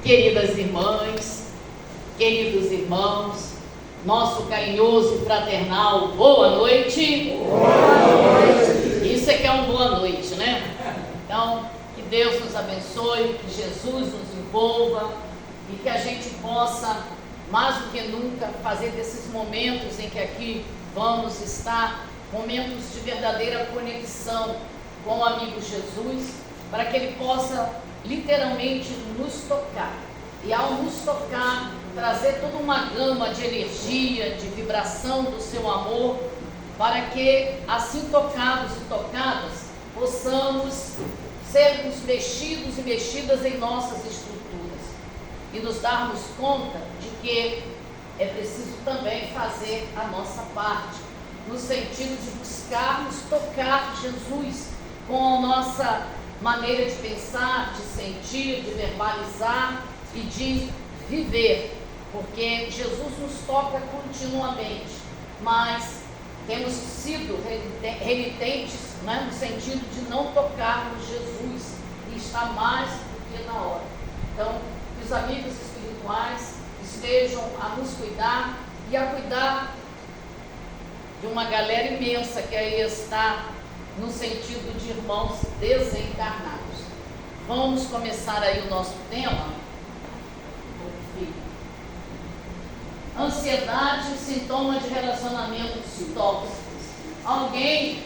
Queridas irmãs, queridos irmãos, nosso carinhoso e fraternal boa noite. Boa noite. Isso é que é uma boa noite, né? Então, que Deus nos abençoe, que Jesus nos envolva e que a gente possa, mais do que nunca, fazer desses momentos em que aqui vamos estar, momentos de verdadeira conexão com o amigo Jesus, para que Ele possa literalmente nos tocar, e ao nos tocar, trazer toda uma gama de energia, de vibração do seu amor, para que assim tocados e tocadas, possamos sermos mexidos e mexidas em nossas estruturas, e nos darmos conta de que é preciso também fazer a nossa parte, no sentido de buscarmos tocar Jesus com a nossa maneira de pensar, de sentir, de verbalizar e de viver, porque Jesus nos toca continuamente, mas temos sido renitentes, né, no sentido de não tocarmos Jesus, e está mais do que na hora. Então, que os amigos espirituais estejam a nos cuidar e a cuidar de uma galera imensa que aí está no sentido de irmãos desencarnados. Vamos começar aí o nosso tema. Ansiedade, sintoma de relacionamentos tóxicos. Alguém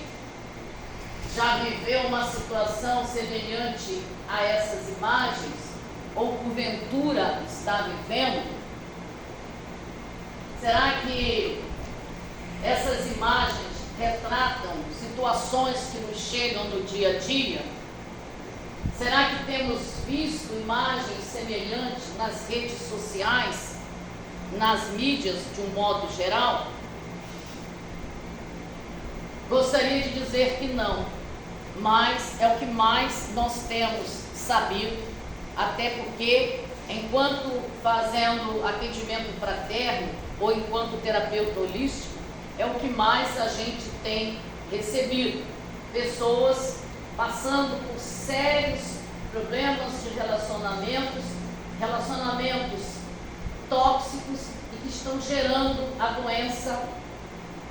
já viveu uma situação semelhante a essas imagens? Ou porventura está vivendo? Será que essas imagens retratam situações que nos chegam no dia a dia? Será que temos visto imagens semelhantes nas redes sociais, nas mídias de um modo geral? Gostaria de dizer que não, mas é o que mais nós temos sabido, até porque enquanto fazendo atendimento fraterno ou enquanto terapeuta holístico, é o que mais a gente tem recebido. Pessoas passando por sérios problemas de relacionamentos tóxicos e que estão gerando a doença,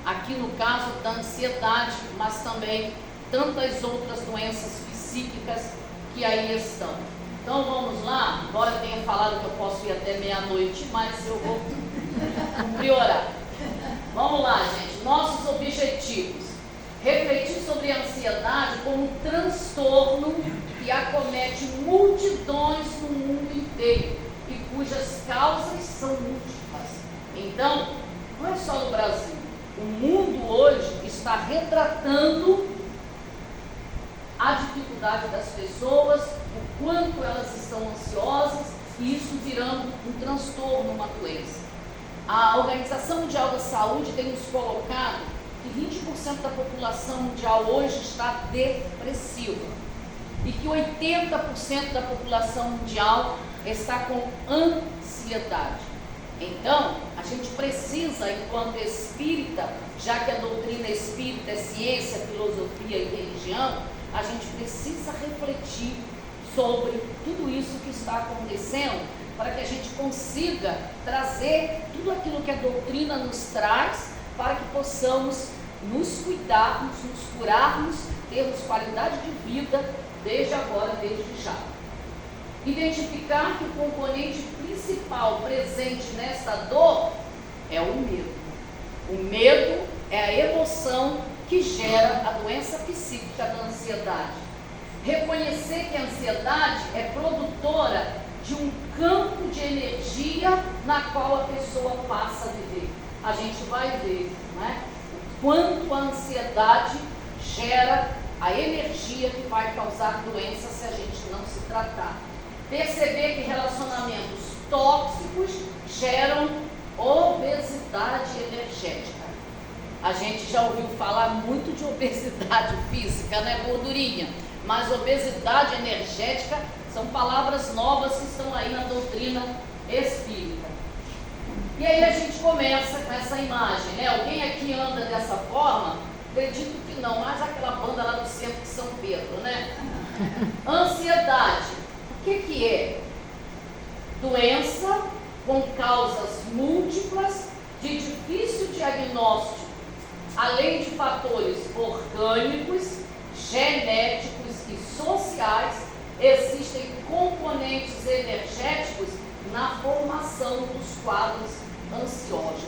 aqui no caso da ansiedade, mas também tantas outras doenças psíquicas que aí estão. Então vamos lá, embora eu tenha falado que eu posso ir até meia-noite, mas eu vou cumprir horário. Vamos lá, gente, nossos objetivos: refletir sobre a ansiedade como um transtorno que acomete multidões no mundo inteiro e cujas causas são múltiplas. Então, não é só no Brasil. O mundo hoje está retratando a dificuldade das pessoas, o quanto elas estão ansiosas, e isso virando um transtorno, uma doença. A Organização Mundial da Saúde tem nos colocado que 20% da população mundial hoje está depressiva e que 80% da população mundial está com ansiedade. Então, a gente precisa, enquanto espírita, já que a doutrina espírita é ciência, filosofia e religião, a gente precisa refletir sobre tudo isso que está acontecendo, para que a gente consiga trazer tudo aquilo que a doutrina nos traz, para que possamos nos cuidarmos, nos curarmos, termos qualidade de vida desde agora, desde já. Identificar que o componente principal presente nessa dor é o medo. O medo é a emoção que gera a doença psíquica da ansiedade. Reconhecer que a ansiedade é produtora de um campo de energia na qual a pessoa passa a viver. A gente vai ver, né, o quanto a ansiedade gera a energia que vai causar doença se a gente não se tratar. Perceber que relacionamentos tóxicos geram obesidade energética. A gente já ouviu falar muito de obesidade física, né, gordurinha? Mas obesidade energética são palavras novas que estão aí na doutrina espírita. E aí a gente começa com essa imagem, né? Alguém aqui anda dessa forma? Acredito que não, mas aquela banda lá do centro de São Pedro, né? Ansiedade. O que é? Doença com causas múltiplas, de difícil diagnóstico, além de fatores orgânicos, genéticos e sociais, existem componentes energéticos na formação dos quadros ansiógenos.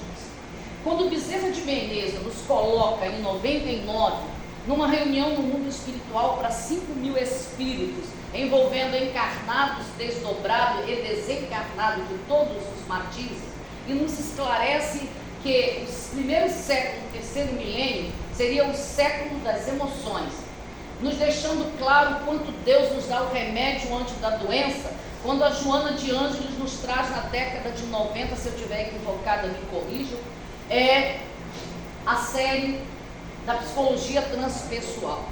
Quando Bezerra de Menezes nos coloca em 99, numa reunião no mundo espiritual para 5.000 espíritos, envolvendo encarnados, desdobrados e desencarnados de todos os matizes, e nos esclarece que os primeiros séculos, o terceiro milênio, seria o século das emoções, nos deixando claro quanto Deus nos dá o remédio antes da doença, quando a Joana de Ângeles nos traz na década de 90, se eu estiver equivocada, me corrijam, é a série da psicologia transpessoal.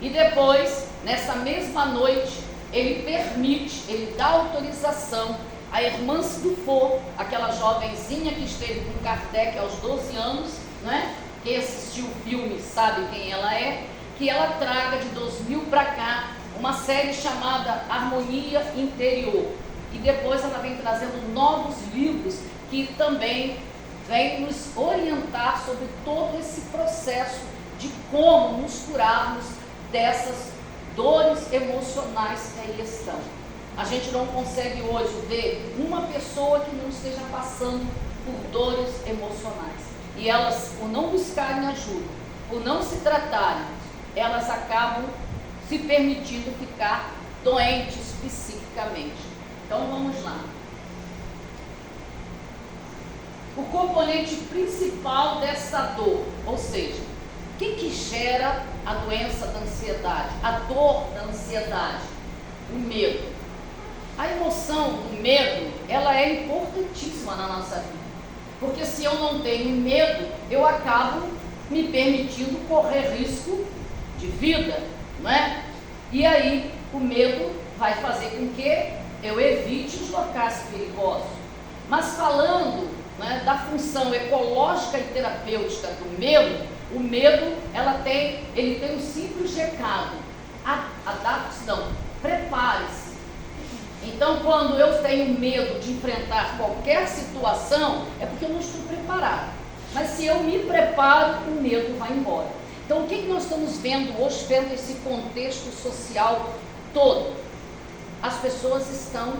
E depois, nessa mesma noite, ele permite, ele dá autorização à irmã Dufour, aquela jovenzinha que esteve com Kardec aos 12 anos, né? Quem assistiu o filme sabe quem ela é, que ela traga de 2000 para cá uma série chamada Harmonia Interior. E depois ela vem trazendo novos livros que também vem nos orientar sobre todo esse processo de como nos curarmos dessas dores emocionais que aí estão. A gente não consegue hoje ver uma pessoa que não esteja passando por dores emocionais. E elas, por não buscarem ajuda, por não se tratarem, elas acabam se permitindo ficar doentes psiquicamente. Então vamos lá. O componente principal dessa dor, ou seja, o que gera a doença da ansiedade, a dor da ansiedade? O medo. A emoção, o medo, ela é importantíssima na nossa vida, porque se eu não tenho medo, eu acabo me permitindo correr risco de vida, não é? E aí o medo vai fazer com que eu evite os locais perigosos. Mas falando, né, da função ecológica e terapêutica do medo, o medo ele tem um simples recado: adaptação, prepare-se. Então, quando eu tenho medo de enfrentar qualquer situação, é porque eu não estou preparado. Mas se eu me preparo, o medo vai embora. Então, o que nós estamos vendo hoje, vendo esse contexto social todo? As pessoas estão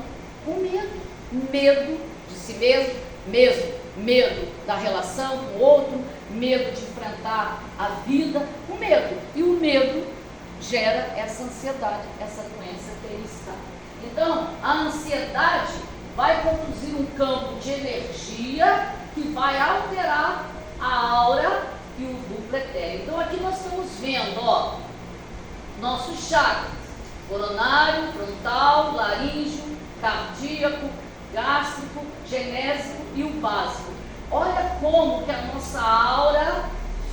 com medo. Medo de si mesmo, medo da relação com o outro, medo de enfrentar a vida, o medo. E o medo gera essa ansiedade, essa doença que aí está. Então, a ansiedade vai conduzir um campo de energia que vai alterar a aura e o duplo etéreo. Então, aqui nós estamos vendo, ó, nossos chakras: coronário, frontal, laríngeo, cardíaco, gástrico, genésico e o básico. Olha como que a nossa aura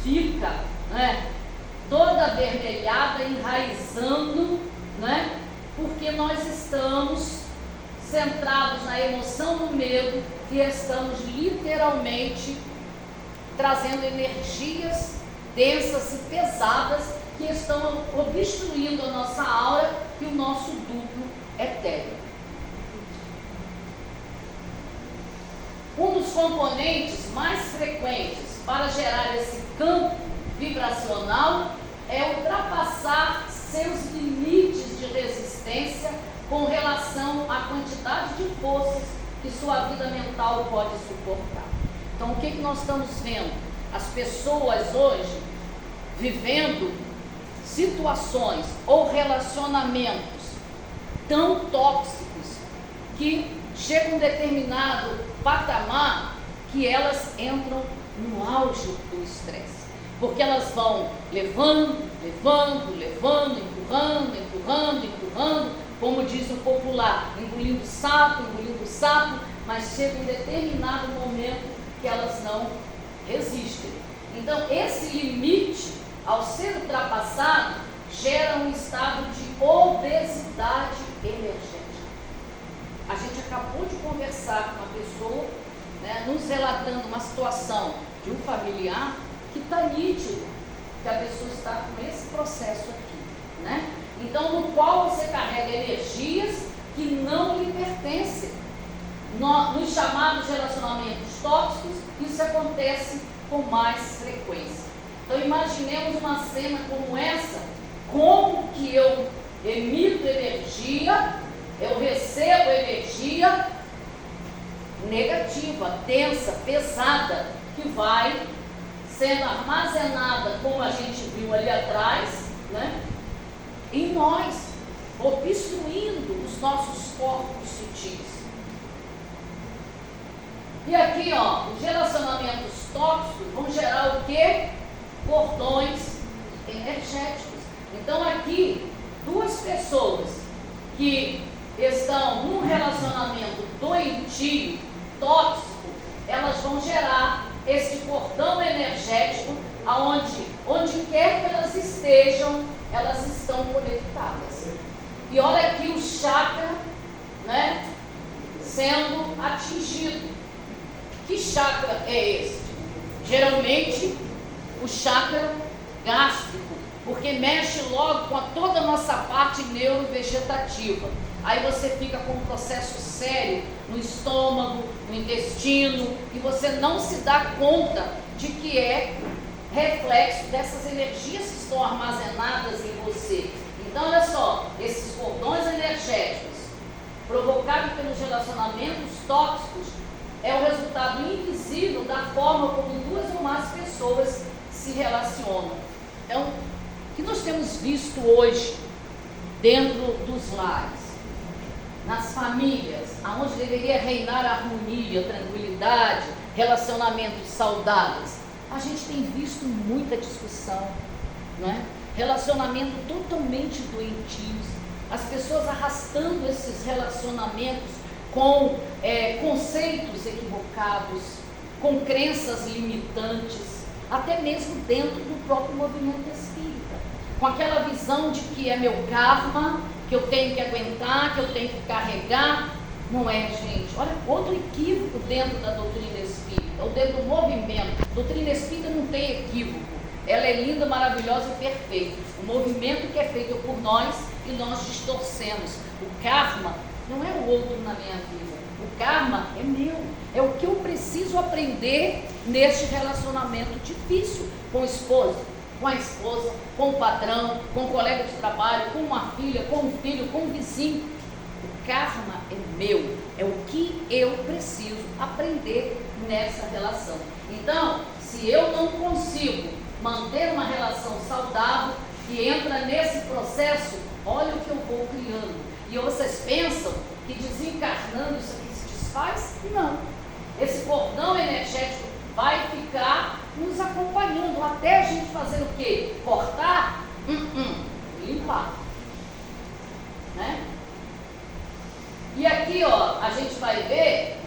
fica, né, toda avermelhada, enraizando, né, porque nós estamos centrados na emoção do medo e estamos literalmente trazendo energias densas e pesadas que estão obstruindo a nossa aura e o nosso duplo etéreo. Um dos componentes mais frequentes para gerar esse campo vibracional é ultrapassar seus limites de resistência com relação à quantidade de forças que sua vida mental pode suportar. Então, o que nós estamos vendo? As pessoas hoje vivendo situações ou relacionamentos tão tóxicos que chega um determinado patamar que elas entram no auge do estresse, porque elas vão levando, empurrando, como diz o popular, engolindo sapo, mas chega um determinado momento que elas não resistem. Então, esse limite, ao ser ultrapassado, gera um estado de obesidade energética. A gente acabou de conversar com uma pessoa, né, num tratando uma situação de um familiar que está nítido que a pessoa está com esse processo aqui, né? Então, no qual você carrega energias que não lhe pertencem. Nos chamados relacionamentos tóxicos, isso acontece com mais frequência. Então, imaginemos uma cena como essa, como que eu emito energia, eu recebo energia negativa, tensa, pesada, que vai sendo armazenada, como a gente viu ali atrás, né, em nós, obstruindo os nossos corpos sutis. E aqui, ó, os relacionamentos tóxicos vão gerar o quê? Cordões energéticos. Então aqui, duas pessoas que estão num relacionamento doentio, tóxico, elas vão gerar esse cordão energético onde quer que elas estejam, elas estão conectadas. E olha aqui o chakra, né, sendo atingido. Que chakra é este? Geralmente o chakra gástrico, porque mexe logo com toda a nossa parte neurovegetativa. Aí você fica com um processo sério no estômago, no intestino, e você não se dá conta de que é reflexo dessas energias que estão armazenadas em você. Então, olha só, esses cordões energéticos provocados pelos relacionamentos tóxicos é o resultado invisível da forma como duas ou mais pessoas se relacionam. Então, o que nós temos visto hoje dentro dos lares, nas famílias, onde deveria reinar harmonia, tranquilidade, relacionamentos saudáveis, a gente tem visto muita discussão, né? Relacionamento totalmente doentios, as pessoas arrastando esses relacionamentos com conceitos equivocados, com crenças limitantes, até mesmo dentro do próprio movimento espírita, com aquela visão de que é meu karma, que eu tenho que aguentar, que eu tenho que carregar. Não é, gente. Olha, outro equívoco dentro da doutrina espírita, ou dentro do movimento. A doutrina espírita não tem equívoco. Ela é linda, maravilhosa e perfeita. O movimento que é feito por nós e nós distorcemos. O karma não é o outro na minha vida. O karma é meu. É o que eu preciso aprender neste relacionamento difícil com o esposo, com a esposa, com o patrão, com o colega de trabalho, com uma filha, com um filho, com um vizinho. O karma é meu, é o que eu preciso aprender nessa relação. Então, se eu não consigo manter uma relação saudável que entra nesse processo, olha o que eu vou criando. E vocês pensam que desencarnando isso aqui se desfaz? Não. Esse cordão energético vai ficar nos acompanhando até a gente fazer o quê? Cortar? Limpar. Né? E aqui, ó, a gente vai ver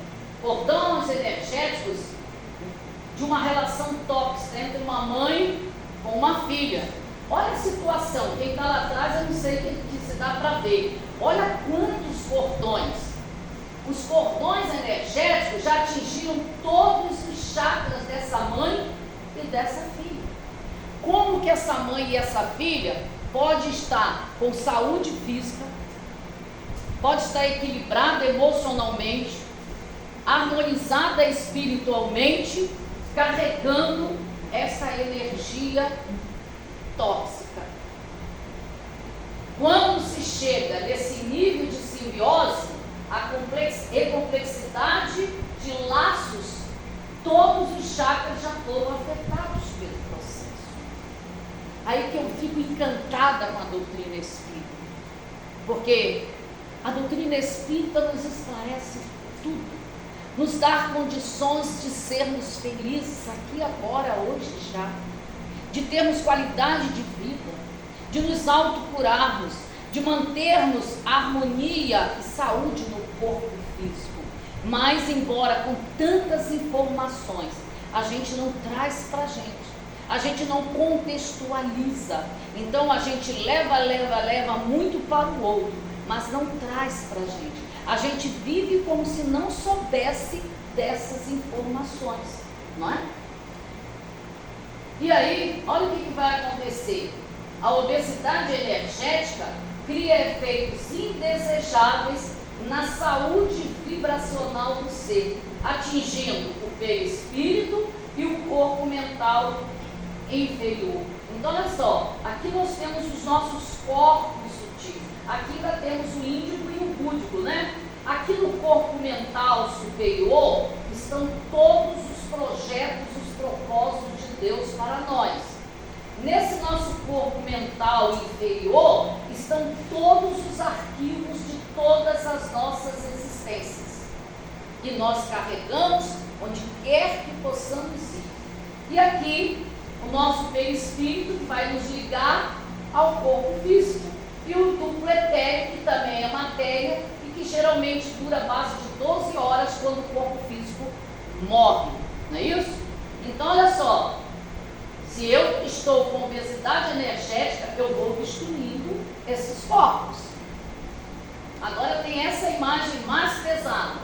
cordões energéticos de uma relação tóxica entre uma mãe com uma filha. Olha a situação, quem está lá atrás eu não sei que se dá para ver. Olha quantos cordões. Os cordões energéticos já atingiram todos os chakras dessa mãe e dessa filha. Como que essa mãe e essa filha pode estar com saúde física, pode estar equilibrada emocionalmente, harmonizada espiritualmente, carregando essa energia tóxica? Quando se chega nesse nível de simbiose, a complexidade de laços, todos os chakras já foram afetados pelo processo. Aí que eu fico encantada com a doutrina espírita, porque a doutrina espírita nos esclarece tudo, nos dá condições de sermos felizes aqui, agora, hoje já, de termos qualidade de vida, de nos autocurarmos, de mantermos harmonia e saúde no corpo físico. Mas, embora com tantas informações, a gente não traz para a gente não contextualiza. Então a gente leva muito para o outro, mas não traz para a gente. A gente vive como se não soubesse dessas informações, não é? E aí, olha o que vai acontecer. A obesidade energética cria efeitos indesejáveis na saúde vibracional do ser, atingindo o perispírito e o corpo mental inferior. Então, olha só, aqui nós temos os nossos corpos sutis, aqui ainda temos o índico e o búdico, né? Aqui no corpo mental superior estão todos os projetos, os propósitos de Deus para nós. Nesse nosso corpo mental inferior estão todos os arquivos de todas as nossas existências. E nós carregamos onde quer que possamos ir. E aqui o nosso perispírito, que vai nos ligar ao corpo físico. E o duplo etérico, que também é matéria e que geralmente dura a base de 12 horas quando o corpo físico morre. Não é isso? Então, olha só. Se eu estou com obesidade energética, eu vou destruindo esses corpos. Agora tem essa imagem mais pesada.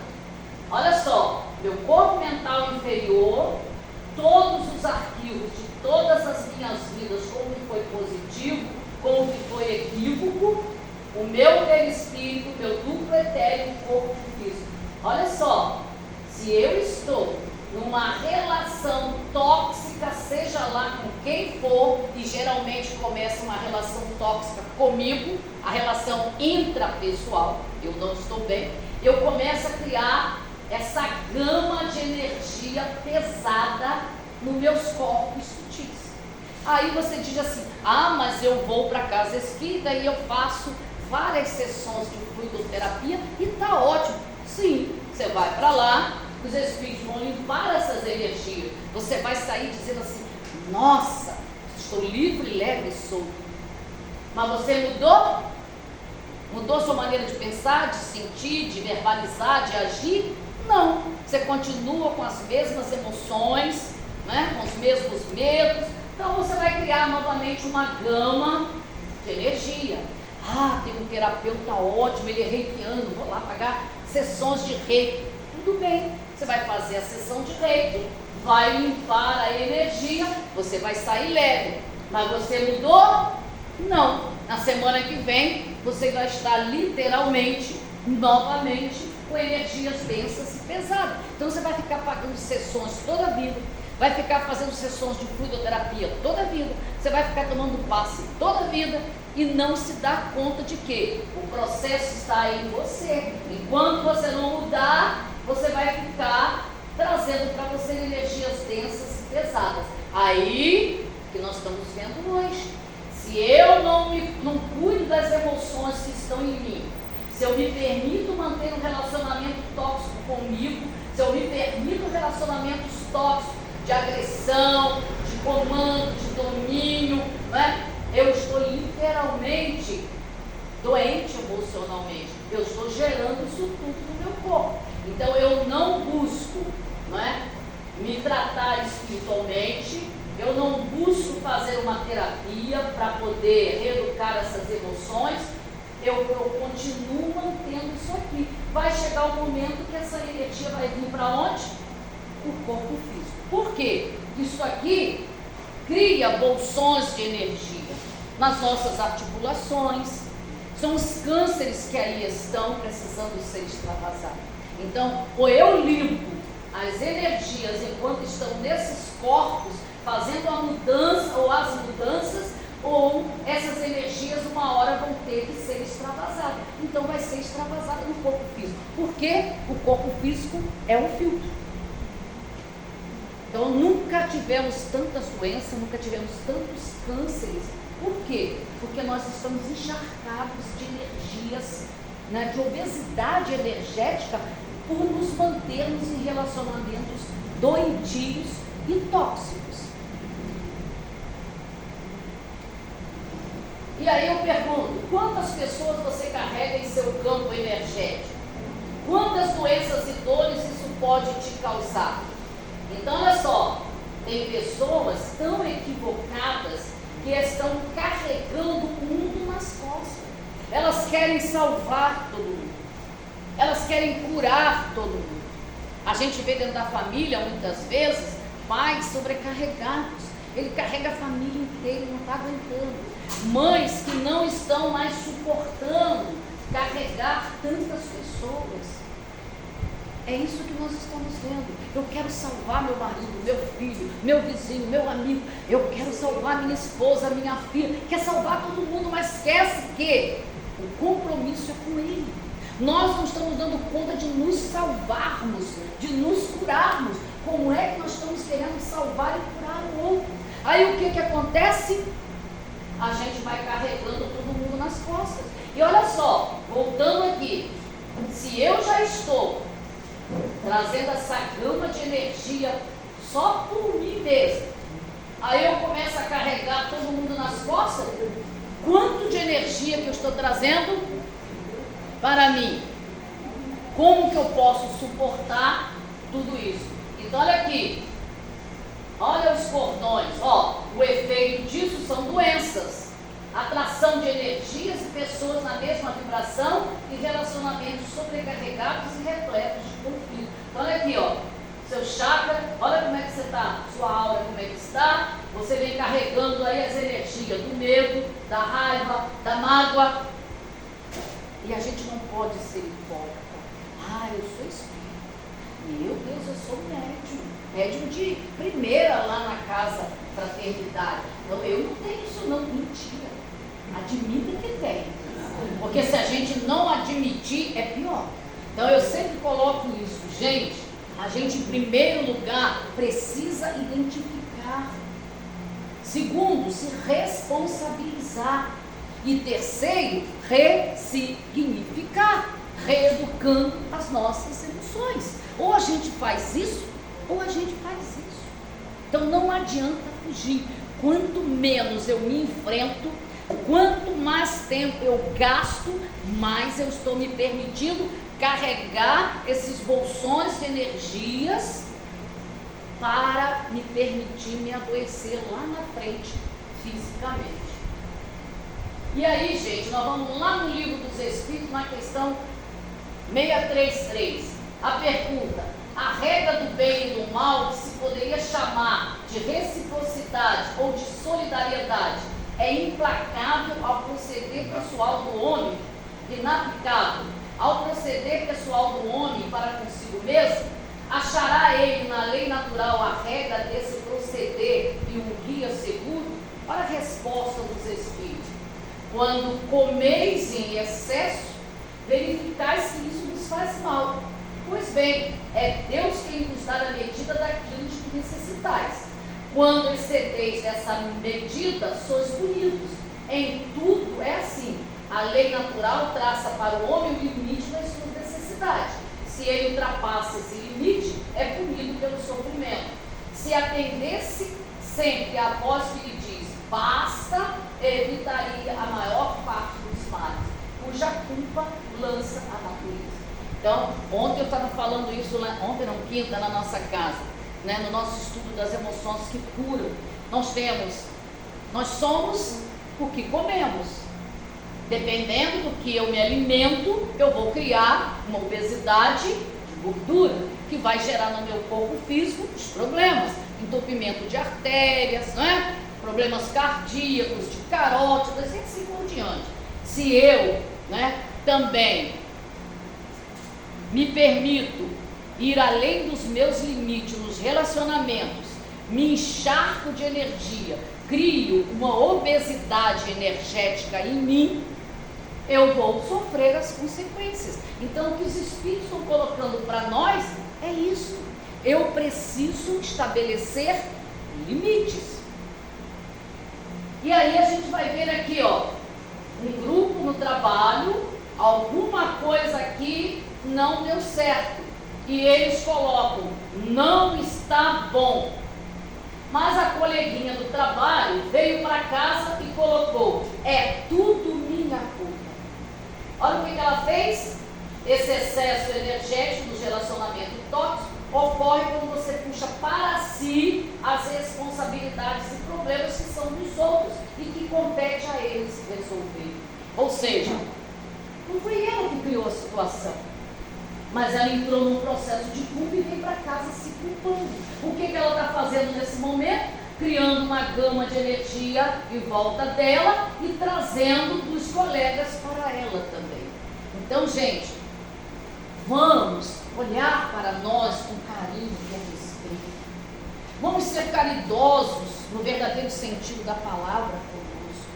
Olha só, meu corpo mental inferior, todos os arquivos de todas as minhas vidas, como que foi positivo, como que foi equívoco, o meu perispírito, meu duplo etéreo, corpo físico. Olha só, se eu estou numa relação tóxica, seja lá com quem for, e geralmente começa uma relação tóxica comigo, a relação intrapessoal, eu não estou bem, eu começo a criar essa gama de energia pesada nos meus corpos sutis. Aí você diz assim, mas eu vou para a casa espírita e eu faço várias sessões de fluidoterapia e está ótimo. Sim, você vai para lá, os espíritos vão limpar essas energias. Você vai sair dizendo assim, nossa, estou livre, leve e solto. Mas você mudou? Mudou sua maneira de pensar, de sentir, de verbalizar, de agir? Não. Você continua com as mesmas emoções, né? Com os mesmos medos. Então você vai criar novamente uma gama de energia. Tem um terapeuta ótimo, ele é reikiano, vou lá pagar sessões de reiki. Tudo bem, você vai fazer a sessão de reiki, vai limpar a energia, você vai sair leve. Mas você mudou? Não. Na semana que vem, você vai estar literalmente, novamente, com energias densas e pesadas. Então você vai ficar pagando sessões toda a vida, vai ficar fazendo sessões de fluidoterapia toda a vida, você vai ficar tomando passe toda a vida e não se dá conta de que o processo está aí em você. Enquanto você não mudar, você vai ficar trazendo para você energias densas e pesadas. Aí que nós estamos vendo hoje. Se eu não cuido das emoções que estão em mim, se eu me permito manter um relacionamento tóxico comigo, se eu me permito relacionamentos tóxicos de agressão, de comando, de domínio, né? Eu estou literalmente doente emocionalmente. Eu estou gerando isso tudo no meu corpo. Então eu não busco, não é, me tratar espiritualmente, eu não busco fazer uma terapia para poder reeducar essas emoções, eu continuo mantendo isso aqui. Vai chegar um momento que essa energia vai vir para onde? O corpo físico. Por quê? Isso aqui cria bolsões de energia nas nossas articulações. São os cânceres que aí estão precisando ser extravasados. Então, ou eu limpo as energias enquanto estão nesses corpos, fazendo a mudança ou as mudanças, ou essas energias uma hora vão ter que ser extravasadas. Então vai ser extravasada no corpo físico. Porque o corpo físico é um filtro. Então nunca tivemos tantas doenças, nunca tivemos tantos cânceres. Por quê? Porque nós estamos encharcados de energias, né, de obesidade energética, por nos mantermos em relacionamentos doentios e tóxicos. E aí eu pergunto, quantas pessoas você carrega em seu campo energético? Quantas doenças e dores isso pode te causar? Então olha só, tem pessoas tão equivocadas que estão carregando o mundo nas costas. Elas querem salvar todo mundo. Elas querem curar todo mundo. A gente vê dentro da família, muitas vezes, pais sobrecarregados. Ele carrega a família inteira e não está aguentando. Mães que não estão mais suportando carregar tantas pessoas. É isso que nós estamos vendo. Eu quero salvar meu marido, meu filho, meu vizinho, meu amigo. Eu quero salvar minha esposa, minha filha. Quer salvar todo mundo, mas esquece que o compromisso é com ele. Nós não estamos dando conta de nos salvarmos, de nos curarmos. Como é que nós estamos querendo salvar e curar o outro? Aí o que acontece? A gente vai carregando todo mundo nas costas. E olha só, voltando aqui, se eu já estou trazendo essa gama de energia só por mim mesmo, aí eu começo a carregar todo mundo nas costas, quanto de energia que eu estou trazendo para mim? Como que eu posso suportar tudo isso? Então olha aqui, olha os cordões, ó, o efeito disso são doenças, atração de energias e pessoas na mesma vibração e relacionamentos sobrecarregados e repletos de conflito. Então olha aqui, ó, seu chakra, olha como é que você está, sua aura como é que está, você vem carregando aí as energias do medo, da raiva, da mágoa, e a gente não pode ser hipócrita. Ah, eu sou espírita, meu Deus, eu sou médium de primeira lá na casa fraternidade. Não, eu não tenho isso não, mentira. Admita que tem. Porque se a gente não admitir, é pior. Então eu sempre coloco isso, gente, a gente em primeiro lugar precisa identificar. Segundo, se responsabilizar. E terceiro, ressignificar, reeducando as nossas emoções. Ou a gente faz isso, ou a gente faz isso. Então não adianta fugir. Quanto menos eu me enfrento, quanto mais tempo eu gasto, mais eu estou me permitindo carregar esses bolsões de energias para me permitir me adoecer lá na frente fisicamente. E aí, gente, nós vamos lá no Livro dos Espíritos, na questão 633. A pergunta: a regra do bem e do mal, que se poderia chamar de reciprocidade ou de solidariedade, é implacável ao proceder pessoal do homem, inaplicável ao proceder pessoal do homem para consigo mesmo? Achará ele na lei natural a regra desse proceder e um guia seguro? Olha a resposta dos Espíritos: quando comeis em excesso, verificais que isso nos faz mal. Pois bem, é Deus quem vos dá a medida daquilo de que necessitais. Quando excedeis essa medida, sois punidos. Em tudo é assim. A lei natural traça para o homem o limite das suas necessidades. Se ele ultrapassa esse limite, é punido pelo sofrimento. Se atendesse sempre à voz que lhe diz basta, evitaria a maior parte dos males, cuja culpa lança a natureza. Então, ontem eu estava falando isso, ontem não, quinta, na nossa casa, né, no nosso estudo das emoções que curam. Nós somos o que comemos. Dependendo do que eu me alimento, eu vou criar uma obesidade de gordura, que vai gerar no meu corpo físico os problemas, entupimento de artérias, né? Problemas cardíacos, de carótidas e assim por diante. Se eu, né, também me permito ir além dos meus limites nos relacionamentos, me encharco de energia, crio uma obesidade energética em mim, eu vou sofrer as consequências. Então, o que os Espíritos estão colocando para nós é isso. Eu preciso estabelecer limites. E aí a gente vai ver aqui, ó, um grupo no trabalho, alguma coisa aqui não deu certo. E eles colocam, não está bom. Mas a coleguinha do trabalho veio para casa e colocou, é tudo minha culpa. Olha o que ela fez. Esse excesso energético dos relacionamentos tóxicos ocorre quando você puxa para si as responsabilidades e problemas que são dos outros e que compete a eles resolver. Ou seja, não foi ela que criou a situação. mas ela entrou num processo de culpa e veio para casa se culpando. O que ela está fazendo nesse momento? Criando uma gama de energia em volta dela e trazendo dos colegas para ela também. Então, gente, vamos olhar para nós com carinho e respeito. Vamos ser caridosos no verdadeiro sentido da palavra conosco.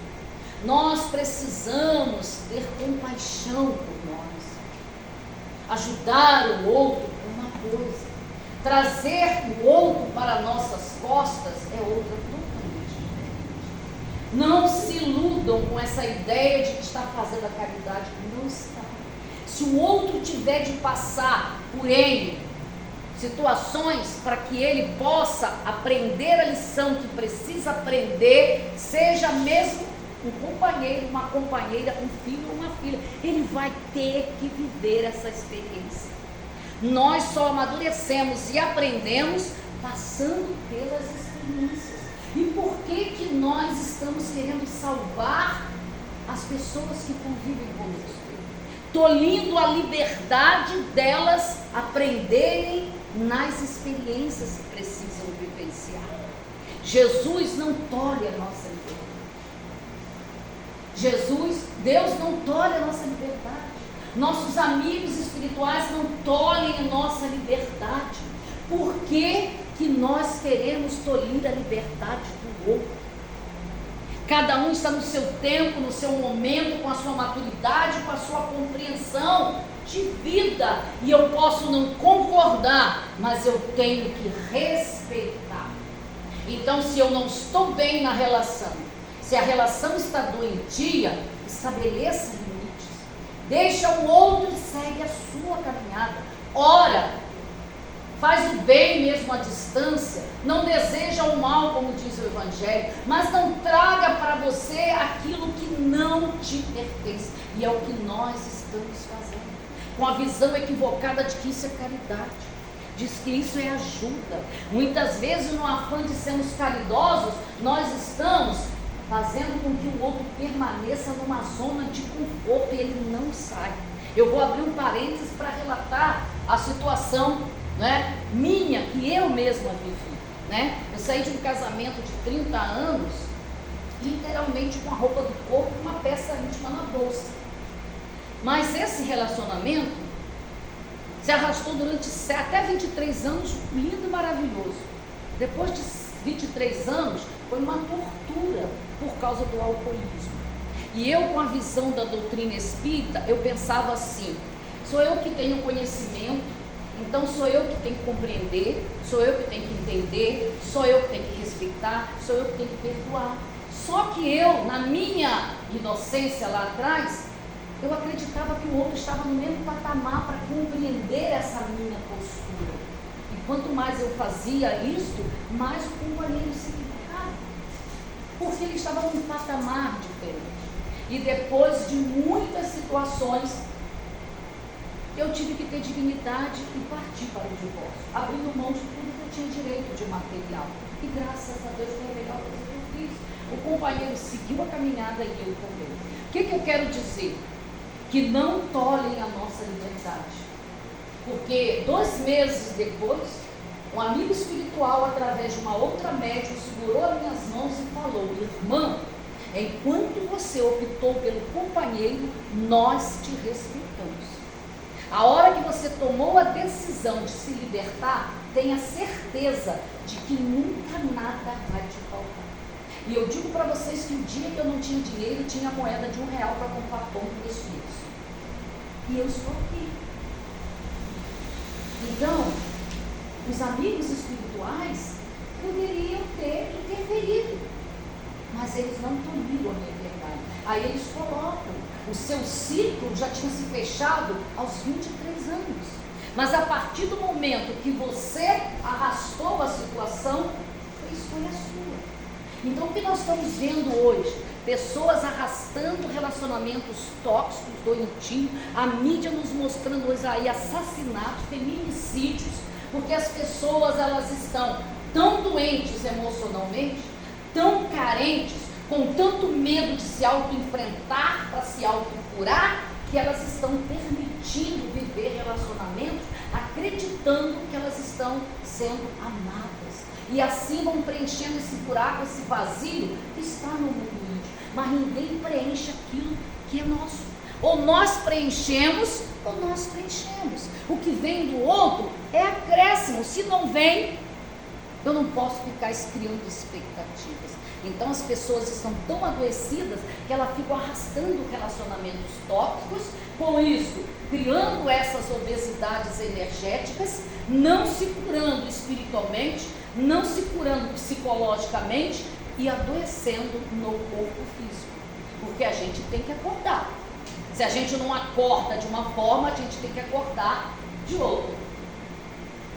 Nós precisamos ter compaixão por nós. Ajudar o outro é uma coisa. Trazer o outro para nossas costas é outra totalmente diferente. Não se iludam com essa ideia de que está fazendo a caridade. Não está. Se o outro tiver de passar por ele situações para que ele possa aprender a lição que precisa aprender, seja mesmo um companheiro, uma companheira, um filho ou uma filha, ele vai ter que viver essa experiência. Nós só amadurecemos e aprendemos passando pelas experiências. E por que nós estamos querendo salvar as pessoas que convivem conosco? Tolhindo a liberdade delas aprenderem nas experiências que precisam vivenciar. Jesus não tolhe a nossa liberdade. Deus não tolhe a nossa liberdade. Nossos amigos espirituais não tolhem a nossa liberdade. Por que nós queremos tolir a liberdade do outro? Cada um está no seu tempo, no seu momento, com a sua maturidade, com a sua compreensão de vida. E eu posso não concordar, mas eu tenho que respeitar. Então, se eu não estou bem na relação, se a relação está doentia, estabeleça limites. Deixa o outro e segue a sua caminhada. Ora, faz o bem mesmo à distância, não deseja o mal, como diz o Evangelho, mas não traga para você aquilo que não te pertence. E é o que nós estamos fazendo, com a visão equivocada de que isso é caridade, diz que isso é ajuda. Muitas vezes, no afã de sermos caridosos, nós estamos fazendo com que o outro permaneça numa zona de conforto e ele não sai. Eu vou abrir um parênteses para relatar a situação, né, minha, que eu mesma vivi, né? Eu saí de um casamento de 30 anos, literalmente com a roupa do corpo e uma peça íntima na bolsa. Mas esse relacionamento se arrastou durante até 23 anos, lindo e maravilhoso. Depois de 23 anos, foi uma tortura por causa do alcoolismo. E eu, com a visão da doutrina espírita, eu pensava assim: sou eu que tenho conhecimento, então sou eu que tenho que compreender, sou eu que tenho que entender, sou eu que tenho que respeitar, sou eu que tenho que perdoar. Só que eu, na minha inocência lá atrás, eu acreditava que o outro estava no mesmo patamar para compreender essa minha postura. E quanto mais eu fazia isto, mais o companheiro se equivocava, porque ele estava num patamar diferente. E depois de muitas situações, eu tive que ter dignidade e partir para o divórcio, abrindo mão de tudo que eu tinha direito de material. E graças a Deus foi a melhor coisa que eu fiz. O companheiro seguiu a caminhada e eu também. O que eu quero dizer? Que não tolhem a nossa liberdade. Porque 2 meses depois, um amigo espiritual, através de uma outra médium, segurou as minhas mãos e falou: irmã, enquanto você optou pelo companheiro, nós te respeitamos. A hora que você tomou a decisão de se libertar, tenha certeza de que nunca nada vai te faltar. E eu digo para vocês que o dia que eu não tinha dinheiro, tinha a moeda de R$1 para comprar pão para os filhos. E eu estou aqui. Então, os amigos espirituais poderiam ter interferido, mas eles não tolhiram a minha verdade. Aí eles colocam: o seu ciclo já tinha se fechado aos 23 anos. Mas a partir do momento que você arrastou a situação, foi escolha sua. Então, o que nós estamos vendo hoje? Pessoas arrastando relacionamentos tóxicos, doentios, a mídia nos mostrando hoje aí assassinatos, feminicídios, porque as pessoas, elas estão tão doentes emocionalmente, tão carentes, com tanto medo de se auto-enfrentar para se auto-curar, que elas estão permitindo permitindo viver relacionamentos, acreditando que elas estão sendo amadas. E assim vão preenchendo esse buraco, esse vazio que está no mundo íntimo. Mas ninguém preenche aquilo que é nosso. Ou nós preenchemos, ou nós preenchemos. O que vem do outro é acréscimo. Se não vem, eu não posso ficar criando expectativas. Então as pessoas estão tão adoecidas que elas ficam arrastando relacionamentos tóxicos, com isso, criando essas obesidades energéticas, não se curando espiritualmente, não se curando psicologicamente e adoecendo no corpo físico. Porque a gente tem que acordar. Se a gente não acorda de uma forma, a gente tem que acordar de outra.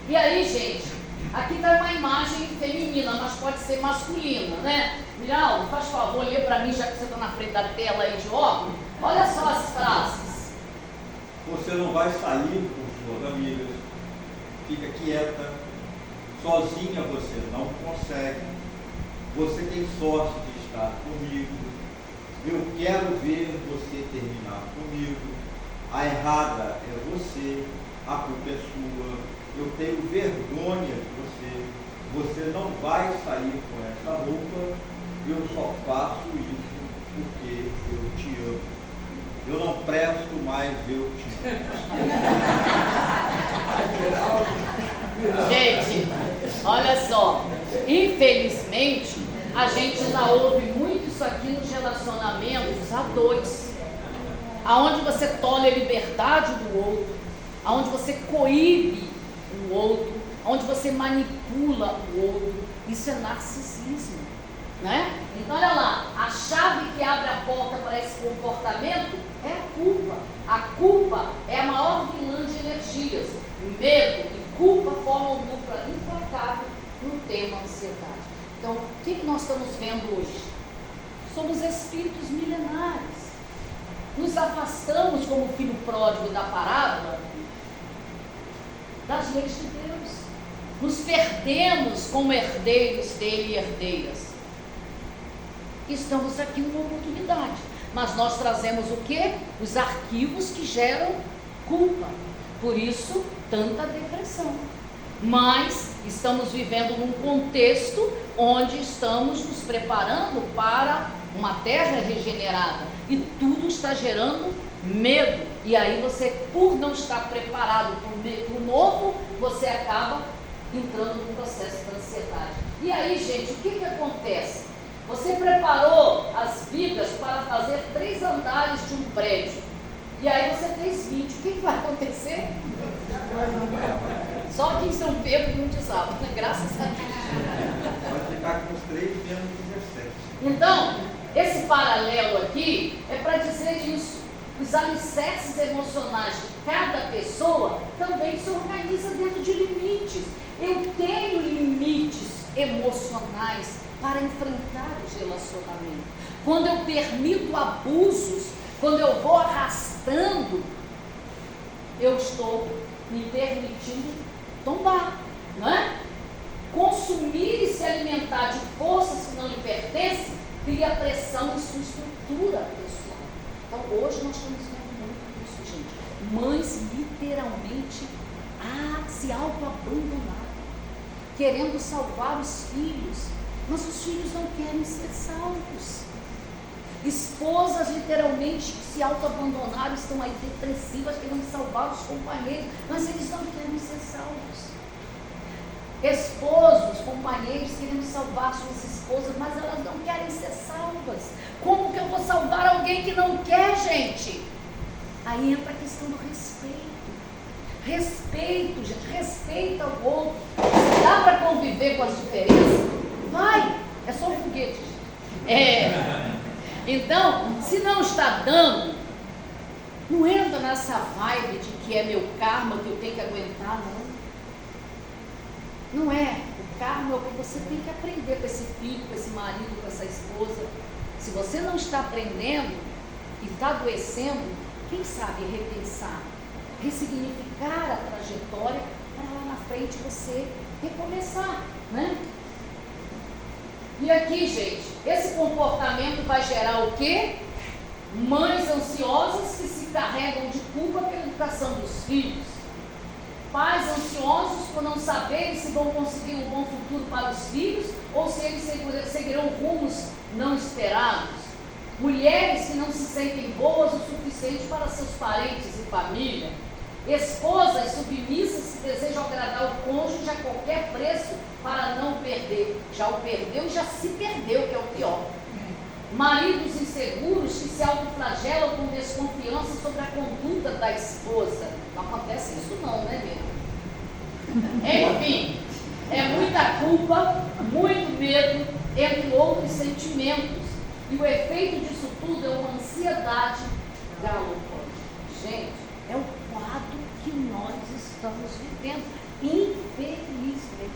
E aí, gente, aqui está uma imagem feminina, mas pode ser masculina, né? Miraldo, faz favor, lê para mim, já que você está na frente da tela aí de óculos. Olha só as frases. Você não vai sair com suas amigas, fica quieta, sozinha você não consegue, você tem sorte de estar comigo, eu quero ver você terminar comigo, a errada é você, a culpa é sua, eu tenho vergonha de você não vai sair com essa roupa, eu só faço isso porque eu te amo. Eu não presto mais, eu te amo. Gente, olha só, infelizmente, a gente já ouve muito isso aqui nos relacionamentos a dois, aonde você tolhe a liberdade do outro, aonde você coíbe o outro, onde você manipula o outro. Isso é narcisismo, né? Então olha lá, a chave que abre a porta para esse comportamento é a culpa. A culpa é a maior vilã de energias. Medo e culpa formam dupla implacável no tema ansiedade. Então, o que nós estamos vendo hoje? Somos espíritos milenares. Nos afastamos, como o filho pródigo da parábola, das leis de Deus. Nos perdemos como herdeiros dele e herdeiras. Estamos aqui numa oportunidade, mas nós trazemos o quê? Os arquivos que geram culpa. Por isso, tanta depressão. Mas estamos vivendo num contexto onde estamos nos preparando para uma terra regenerada e tudo está gerando medo. E aí você, por não estar preparado para o novo, você acaba entrando num processo de ansiedade. E aí, gente, o que acontece? Você preparou as vigas para fazer 3 andares de um prédio. E aí você fez 20. O que vai acontecer? Só aqui em São Pedro não desaba, né? Graças a Deus. Vai ficar com os 3 menos 17. Então, esse paralelo aqui é para dizer isso. Os alicerces emocionais de cada pessoa também se organizam dentro de limites. Eu tenho limites emocionais para enfrentar os relacionamentos. Quando eu permito abusos, quando eu vou arrastando, eu estou me permitindo tombar, não é? Consumir e se alimentar de forças que não lhe pertencem cria pressão em sua estrutura pessoal. Então hoje nós estamos vendo muito isso, gente. Mães literalmente se auto-abandonaram, querendo salvar os filhos, mas os filhos não querem ser salvos. Esposas literalmente que se auto-abandonaram, estão aí depressivas, querendo salvar os companheiros, mas eles não querem ser salvos. Esposos, companheiros querendo salvar suas esposas, mas elas não querem ser salvas. Como que eu vou salvar alguém que não quer, gente? Aí entra a questão do respeito. Respeito, gente, respeita o outro. Se dá para conviver com as diferenças, vai, é só um foguete, gente. Então, se não está dando, não entra nessa vibe de que é meu karma, que eu tenho que aguentar, não. Não é. O karma é o que você tem que aprender com esse filho, com esse marido, com essa esposa. Se você não está aprendendo e está adoecendo, quem sabe repensar, ressignificar a trajetória para lá na frente você recomeçar, né? E aqui, gente, esse comportamento vai gerar o quê? Mães ansiosas que se carregam de culpa pela educação dos filhos. Pais ansiosos por não saberem se vão conseguir um bom futuro para os filhos ou se eles seguirão rumos não esperados. Mulheres que não se sentem boas o suficiente para seus parentes e família. Esposas submissas que desejam agradar o cônjuge a qualquer preço para não perder. Já o perdeu e já se perdeu, que é o pior. Maridos inseguros que se autoflagelam com desconfiança sobre a conduta da esposa. Não acontece isso não, né, mesmo? Enfim, é muita culpa, muito medo, entre outros sentimentos. E o efeito disso tudo é uma ansiedade galopante. Gente, é o quadro que nós estamos vivendo, infelizmente.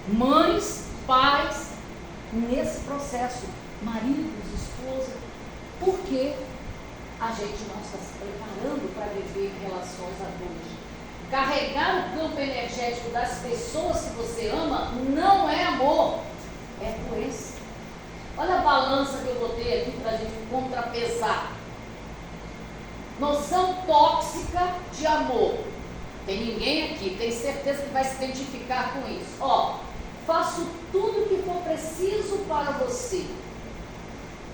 Mães, pais, nesse processo, maridos, esposa, porque a gente não está se preparando para viver relações adultas. Carregar o campo energético das pessoas que você ama não é amor, é doença. Olha a balança que eu botei aqui para a gente contrapesar. Noção tóxica de amor. Tem ninguém aqui, tem certeza que vai se identificar com isso. Ó, faço tudo o que for preciso para você.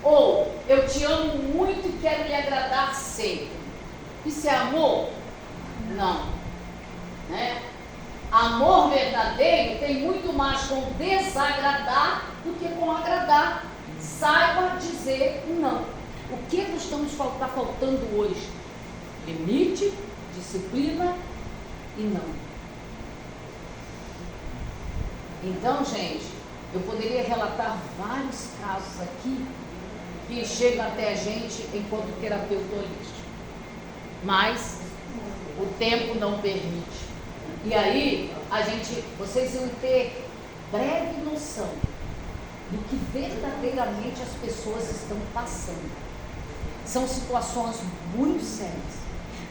Ou, eu te amo muito e quero lhe agradar sempre. Isso é amor? Não. Né? Amor verdadeiro tem muito mais com desagradar do que com agradar. Saiba dizer não. O que nós está faltando hoje? Limite, disciplina e não. Então, gente, eu poderia relatar vários casos aqui que chegam até a gente enquanto terapeuta holístico. Mas o tempo não permite. E aí, vocês iam ter breve noção do que verdadeiramente as pessoas estão passando. São situações muito sérias.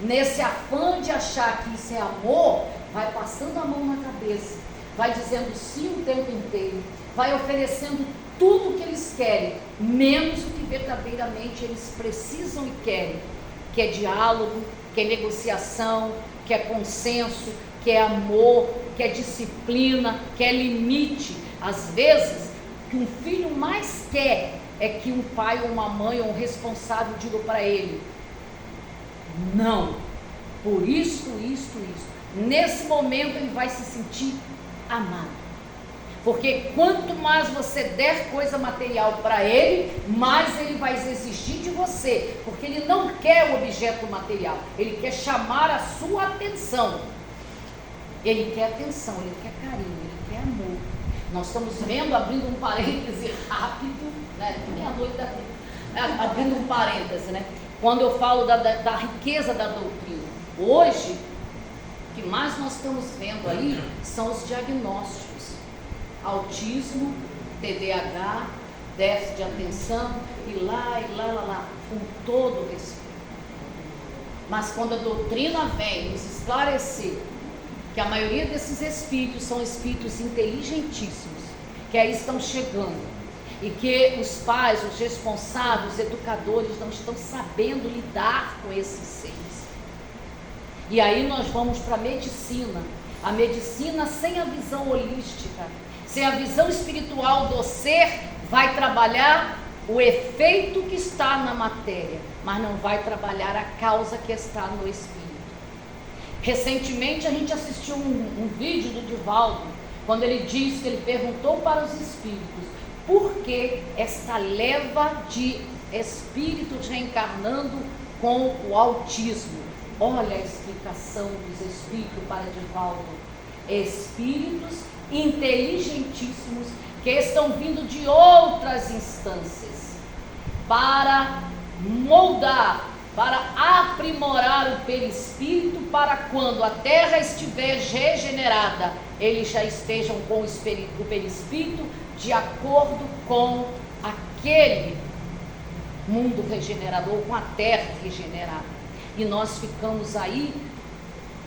Nesse afã de achar que isso é amor, vai passando a mão na cabeça, vai dizendo sim o tempo inteiro, vai oferecendo tudo o que eles querem, menos o que verdadeiramente eles precisam e querem, que é diálogo, que é negociação, que é consenso, que é amor, que é disciplina, que é limite. Às vezes, o que um filho mais quer é que um pai ou uma mãe ou um responsável diga para ele: não, por isso. Nesse momento ele vai se sentir amado. Porque quanto mais você der coisa material para ele, mais ele vai exigir de você. Porque ele não quer o objeto material, ele quer chamar a sua atenção. Ele quer atenção, ele quer carinho, ele quer amor. Nós estamos vendo, abrindo um parêntese rápido, né? Meia-noite abrindo um parêntese, né? Quando eu falo da riqueza da doutrina. Hoje, o que mais nós estamos vendo aí são os diagnósticos. Autismo, TDAH, déficit de atenção, e lá, com todo respeito. Mas quando a doutrina vem nos esclarecer que a maioria desses espíritos são espíritos inteligentíssimos, que aí estão chegando, e que os pais, os responsáveis, os educadores não estão sabendo lidar com esses seres. E aí nós vamos para a medicina sem a visão holística, sem a visão espiritual do ser, vai trabalhar o efeito que está na matéria, mas não vai trabalhar a causa que está no espírito. Recentemente a gente assistiu um vídeo do Divaldo, quando ele disse que ele perguntou para os espíritos por que esta leva de espíritos reencarnando com o autismo. Olha a explicação dos espíritos para Divaldo: espíritos inteligentíssimos que estão vindo de outras instâncias para moldar, para aprimorar o perispírito, para quando a terra estiver regenerada, eles já estejam com o perispírito de acordo com aquele mundo regenerador, com a terra regenerada. E nós ficamos aí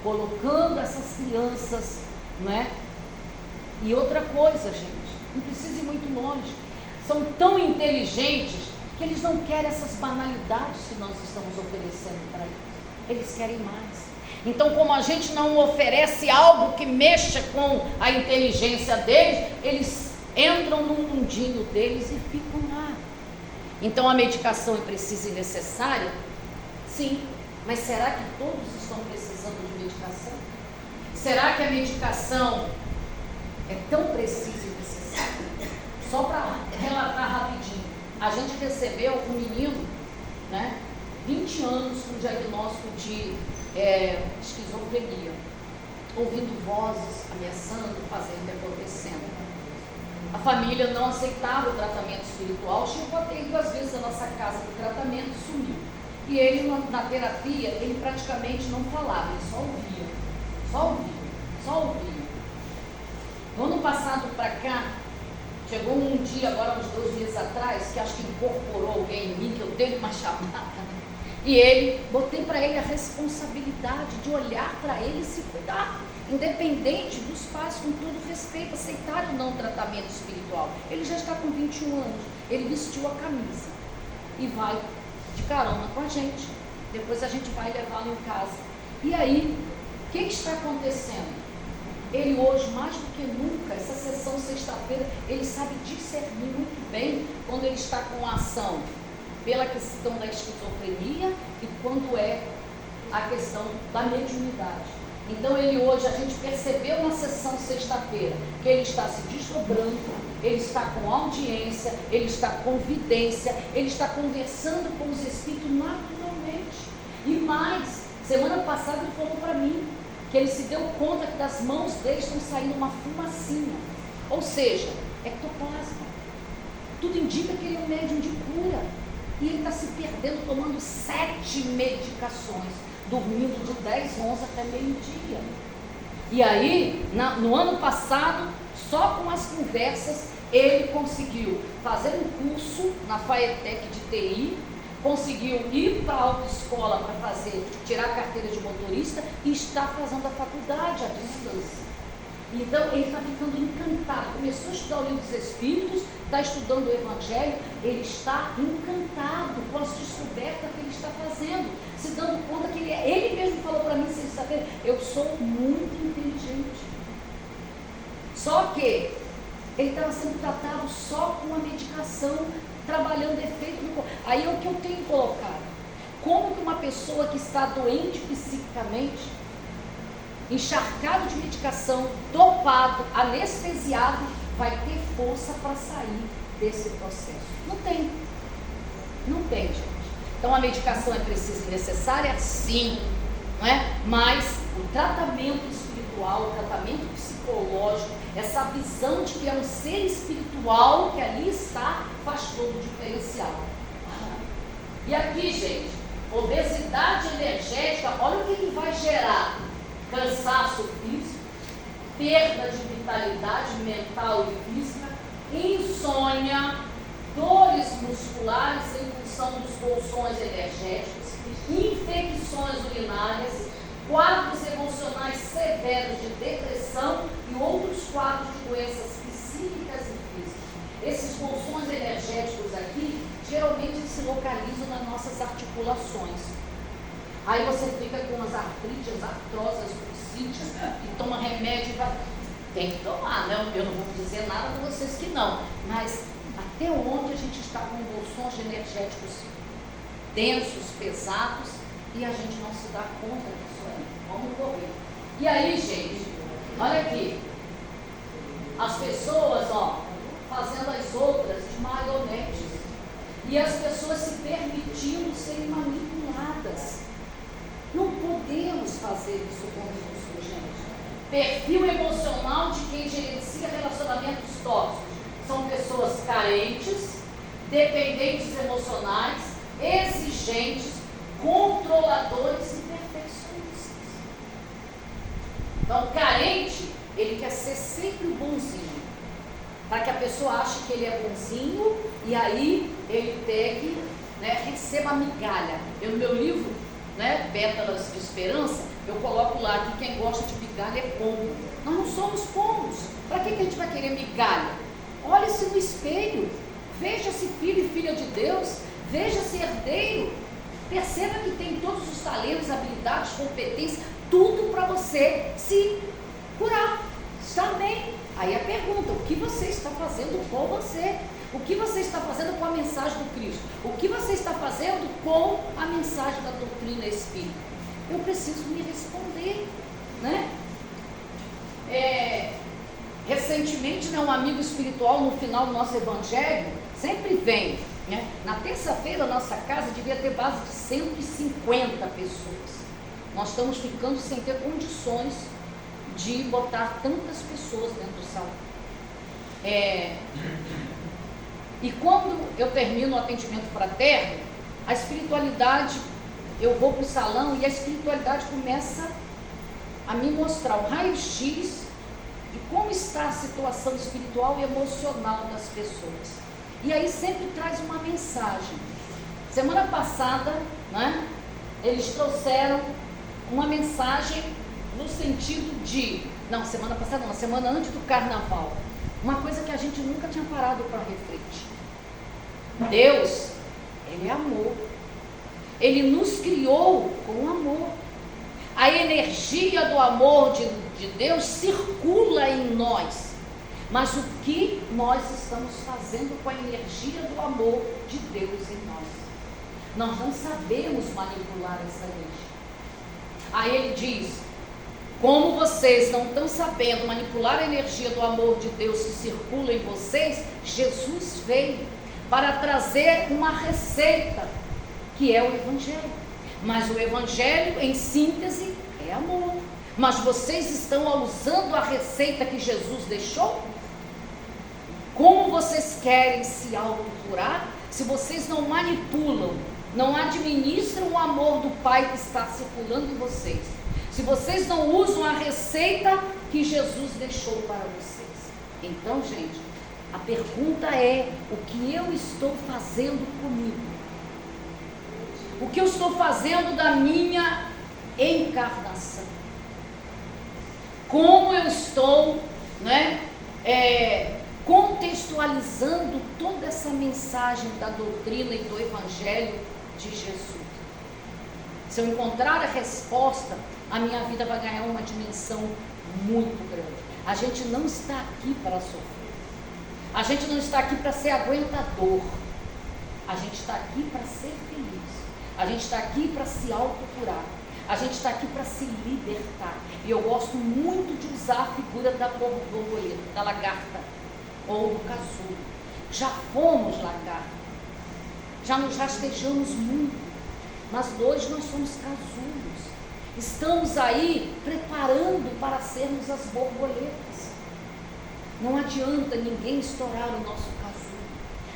colocando essas crianças, não é? E outra coisa, gente, não precisa ir muito longe. São tão inteligentes que eles não querem essas banalidades que nós estamos oferecendo para eles. Eles querem mais. Então, como a gente não oferece algo que mexa com a inteligência deles, eles entram no mundinho deles e ficam lá. Então, a medicação é precisa e necessária? Sim, mas será que todos estão precisando de medicação? Será que a medicação é tão precisa e necessária? Só para relatar rapidinho, a gente recebeu um menino, 20 anos com diagnóstico de esquizofrenia, ouvindo vozes, ameaçando, fazendo e acontecendo. A família não aceitava o tratamento espiritual, chegou a ter 2 vezes na nossa casa de tratamento e sumiu. E ele, na terapia, ele praticamente não falava, ele só ouvia. No ano passado para cá, chegou um dia, agora uns 2 meses atrás, que acho que incorporou alguém em mim, que eu dei uma chamada, e botei para ele a responsabilidade de olhar para ele e se cuidar, independente dos pais, com todo respeito, aceitarem ou não o tratamento espiritual. Ele já está com 21 anos, ele vestiu a camisa e vai de carona com a gente. Depois a gente vai levá-lo em casa. E aí, o que está acontecendo? Ele hoje, mais do que nunca, essa sessão sexta-feira, ele sabe discernir muito bem quando ele está com a ação pela questão da esquizofrenia e quando é a questão da mediunidade. Então ele hoje, a gente percebeu na sessão sexta-feira que ele está se desdobrando, ele está com audiência, ele está com vidência, ele está conversando com os espíritos naturalmente. E mais, semana passada ele falou para mim que ele se deu conta que das mãos dele estão saindo uma fumacinha, ou seja, ectoplasma. Tudo indica que ele é um médium de cura. E ele está se perdendo, tomando 7 medicações, dormindo de 10, 11 até meio-dia. E aí, no ano passado, só com as conversas, ele conseguiu fazer um curso na FAETEC de TI, conseguiu ir para a autoescola para tirar a carteira de motorista e está fazendo a faculdade à distância. Então ele está ficando encantado, começou a estudar o livro dos Espíritos, está estudando o Evangelho, ele está encantado com as descobertas que ele está fazendo, se dando conta que ele mesmo falou para mim sexta-feira, eu sou muito inteligente. Só que ele estava sendo tratado só com a medicação, trabalhando efeito no corpo. Aí é o que eu tenho colocado. Como que uma pessoa que está doente psiquicamente, encharcado de medicação, dopado, anestesiado, vai ter força para sair desse processo? Não tem, gente. Então a medicação é precisa e necessária? Sim, não é? Mas o tratamento espiritual, o tratamento psicológico, essa visão de que é um ser espiritual que ali está, faz todo o diferencial. E aqui, gente, obesidade energética, olha o que vai gerar: cansaço físico, perda de vitalidade mental e física, insônia, dores musculares em função dos bolsões energéticos, infecções urinárias, quadros emocionais severos de depressão e outros quadros de doenças psíquicas e físicas. Esses bolsões energéticos aqui, geralmente se localizam nas nossas articulações. Aí você fica com as artrites, artrosas, bursites, e toma remédio e vai. Tem que tomar, né? Eu não vou dizer nada para vocês que não, mas até onde a gente está com bolsões energéticos densos, pesados, e a gente não se dá conta disso aí. Vamos correr. E aí, gente, olha aqui, as pessoas, fazendo as outras de marionetes, e as pessoas se permitindo serem manipuladas. Não podemos fazer isso com isso, gente. Perfil emocional de quem gerencia relacionamentos tóxicos são pessoas carentes, dependentes emocionais, exigentes, controladores e perfeccionistas. Então, carente, ele quer ser sempre o bonzinho, para que a pessoa ache que ele é bonzinho e aí ele pegue, receba a migalha. No meu livro, Pétalas de Esperança, eu coloco lá que quem gosta de migalha é pombo. Nós não somos pombos. Para que a gente vai querer migalha? Olhe-se no espelho, Veja-se filho e filha de Deus, veja-se herdeiro. Perceba que tem todos os talentos, habilidades, competências, tudo para você se curar, estar bem. Aí a pergunta: o que você está fazendo com você? O que você está fazendo com a mensagem do Cristo? O que você está fazendo com a mensagem da doutrina espírita? Eu preciso me responder, né? Recentemente, né, um amigo espiritual, no final do nosso evangelho, sempre vem, né? Na terça-feira, a nossa casa devia ter base de 150 pessoas. Nós estamos ficando sem ter condições de botar tantas pessoas dentro do salão. E quando eu termino o atendimento fraterno, a espiritualidade, eu vou para o salão e a espiritualidade começa a me mostrar um raio-x de como está a situação espiritual e emocional das pessoas. E aí sempre traz uma mensagem. Semana passada, né, eles trouxeram uma mensagem no sentido de... Não, semana passada não, semana antes do carnaval. Uma coisa que a gente nunca tinha parado para refletir. Deus, Ele é amor. Ele nos criou com amor. A energia do amor de Deus circula em nós. Mas o que nós estamos fazendo com a energia do amor de Deus em nós? Nós não sabemos manipular essa energia. Aí ele diz: como vocês não estão sabendo manipular a energia do amor de Deus que circula em vocês, Jesus veio para trazer uma receita, que é o Evangelho. Mas o Evangelho, em síntese, é amor. Mas vocês estão usando a receita que Jesus deixou? Como vocês querem se autocurar se vocês não manipulam, não administram o amor do Pai que está circulando em vocês? Se vocês não usam a receita que Jesus deixou para vocês? Então, gente, a pergunta é: o que eu estou fazendo comigo? O que eu estou fazendo da minha encarnação? Como eu estou, né, contextualizando toda essa mensagem da doutrina e do Evangelho de Jesus? Se eu encontrar a resposta, a minha vida vai ganhar uma dimensão muito grande. A gente não está aqui para sofrer. A gente não está aqui para ser aguentador. A gente está aqui para ser feliz. A gente está aqui para se autocurar. A gente está aqui para se libertar. E eu gosto muito de usar a figura da borboleta, da lagarta ou do casulo. Já fomos lagarta. Já nos rastejamos muito. Mas hoje nós somos casulos. Estamos aí preparando para sermos as borboletas. Não adianta ninguém estourar o nosso casulo,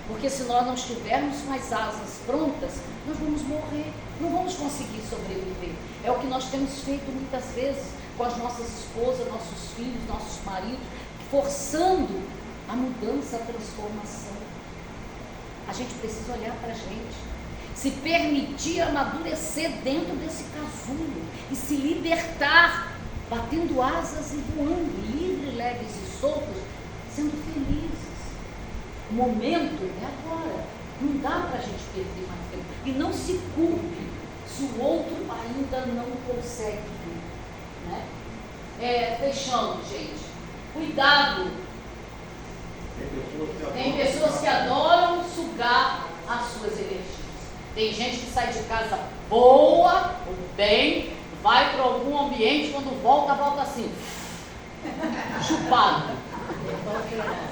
porque se nós não estivermos com as asas prontas, nós vamos morrer, não vamos conseguir sobreviver. É o que nós temos feito muitas vezes com as nossas esposas, nossos filhos, nossos maridos, forçando a mudança, a transformação. A gente precisa olhar para a gente, se permitir amadurecer dentro desse casulo e se libertar, batendo asas e voando, livres, leves e soltos, sendo felizes. O momento é agora, não dá para a gente perder mais tempo. E não se culpe se o outro ainda não consegue ver, né? Fechando, gente, cuidado. Tem pessoas que adoram sugar as suas energias. Tem gente que sai de casa boa, bem, vai para algum ambiente, quando volta assim, chupado.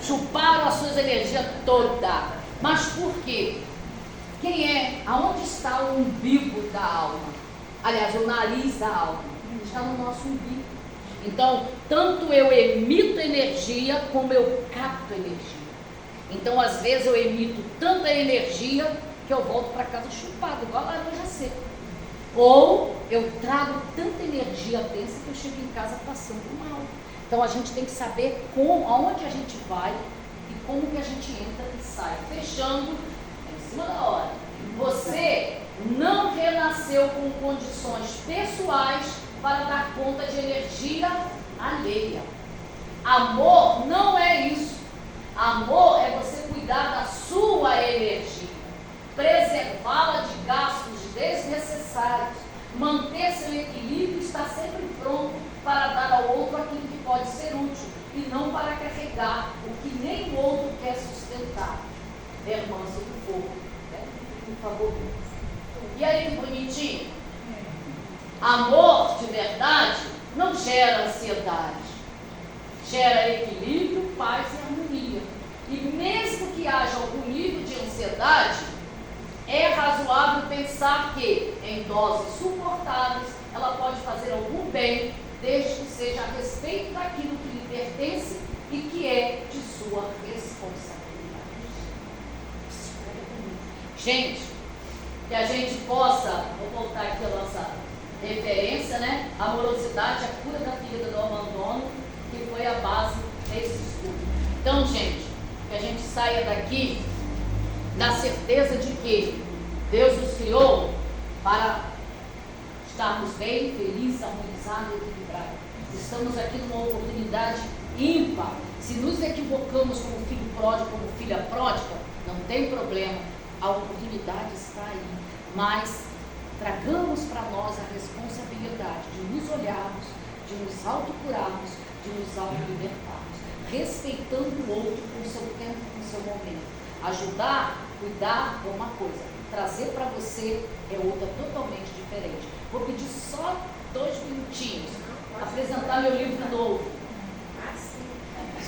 Chuparam as suas energias toda. Mas por quê? Aonde está o umbigo da alma? Aliás, o nariz da alma está no nosso umbigo. Então, tanto eu emito energia, como eu capto energia. Então, às vezes eu emito tanta energia que eu volto para casa chupado, igual a laranja seca. Ou eu trago tanta energia densa que eu chego em casa passando mal. Então a gente tem que saber aonde a gente vai e como que a gente entra e sai. Fechando, em cima da hora. Você não renasceu com condições pessoais para dar conta de energia alheia. Amor não é isso. Amor é você cuidar cuidar da sua energia, preservá-la de gastos desnecessários, manter seu equilíbrio e estar sempre pronto para dar ao outro aquilo que pode ser útil e não para carregar o que nem o outro quer sustentar. Irmãs do fogo, por favor. E aí, que bonitinho? Amor de verdade não gera ansiedade, gera equilíbrio, paz e harmonia. E mesmo que haja algum nível de ansiedade, é razoável pensar que, em doses suportáveis, ela pode fazer algum bem, desde que seja a respeito daquilo que lhe pertence e que é de sua responsabilidade. Gente, que a gente possa, vou voltar aqui a nossa referência, né? Amorosidade, a cura da ferida do abandono, que foi a base desse estudo. Então, gente, que a gente saia daqui na certeza de que Deus nos criou para estarmos bem, felizes, harmonizados e equilibrados. Estamos aqui numa oportunidade ímpar. Se nos equivocamos como filho pródigo, como filha pródiga, não tem problema. A oportunidade está aí. Mas tragamos para nós a responsabilidade de nos olharmos, de nos autocurarmos, de nos autolibertarmos, respeitando o outro com o seu tempo, com o seu momento. Ajudar, cuidar é uma coisa, trazer para você é outra totalmente diferente. Vou pedir só 2 minutinhos, apresentar meu livro novo.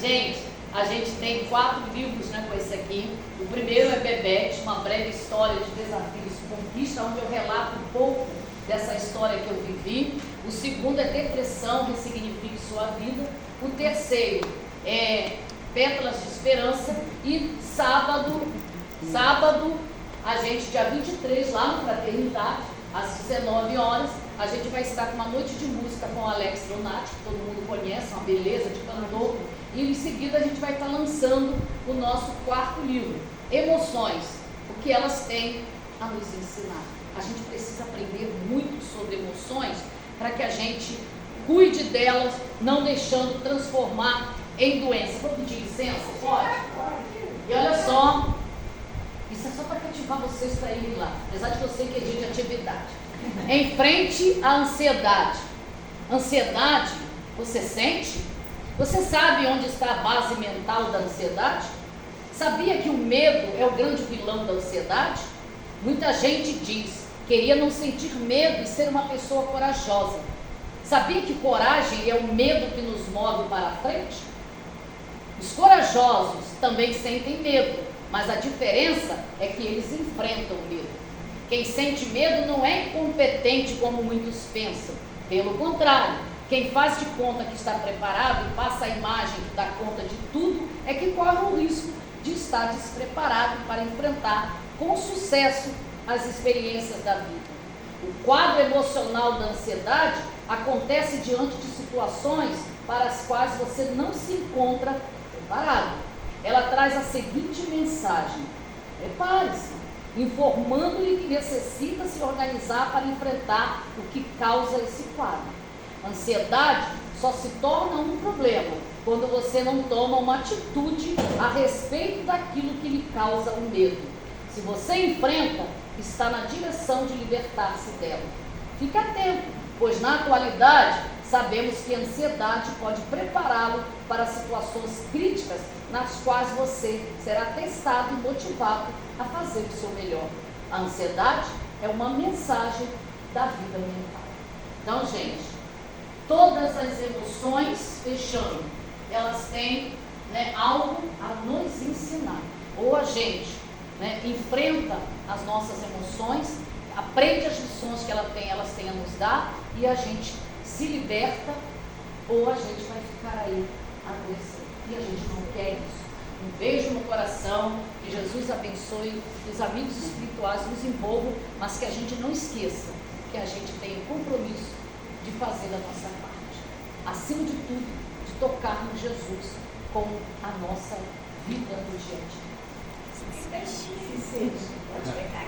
Gente, a gente tem 4 livros, né, com esse aqui. O primeiro é Bebete, uma breve história de desafios e conquista, onde eu relato um pouco dessa história que eu vivi. O segundo é Depressão, Ressignifique Sua Vida. O terceiro é Pétalas de Esperança. E sábado, a gente, dia 23, lá no Fraternidade, às 19 horas, a gente vai estar com uma noite de música com o Alex Donati, que todo mundo conhece, uma beleza de cantor. E em seguida a gente vai estar lançando o nosso 4º livro, Emoções, o que elas têm a nos ensinar. A gente precisa aprender muito sobre emoções para que a gente cuide delas, não deixando transformar em doença. Vou pedir licença? Pode? E olha só, isso é só para cativar vocês para irem lá, apesar de que eu sei que é dia de atividade. Em frente à ansiedade. Ansiedade, você sente? Você sabe onde está a base mental da ansiedade? Sabia que o medo é o grande vilão da ansiedade? Muita gente diz, queria não sentir medo e ser uma pessoa corajosa. Sabia que coragem é o medo que nos move para a frente? Os corajosos também sentem medo, mas a diferença é que eles enfrentam o medo. Quem sente medo não é incompetente como muitos pensam. Pelo contrário, quem faz de conta que está preparado e passa a imagem que dá conta de tudo é que corre o risco de estar despreparado para enfrentar com sucesso as experiências da vida. O quadro emocional da ansiedade acontece diante de situações para as quais você não se encontra preparado. Ela traz a seguinte mensagem: prepare-se, informando-lhe que necessita se organizar para enfrentar o que causa esse quadro. Ansiedade só se torna um problema quando você não toma uma atitude a respeito daquilo que lhe causa o medo. Se você enfrenta, está na direção de libertar-se dela. Fique atento, pois na atualidade sabemos que a ansiedade pode prepará-lo para situações críticas nas quais você será testado e motivado a fazer o seu melhor. A ansiedade é uma mensagem da vida mental. Então, gente, todas as emoções, fechando, elas têm, né, algo a nos ensinar. Ou a gente, né, enfrenta as nossas emoções, aprende as lições que elas têm a nos dar e a gente se liberta, ou a gente vai ficar aí adoecendo. E a gente não quer isso. Um beijo no coração, que Jesus abençoe, que os amigos espirituais nos envolvam, mas que a gente não esqueça que a gente tem o compromisso de fazer a nossa parte. Acima de tudo, de tocar no Jesus com a nossa vida no dia a dia. Pode pegar,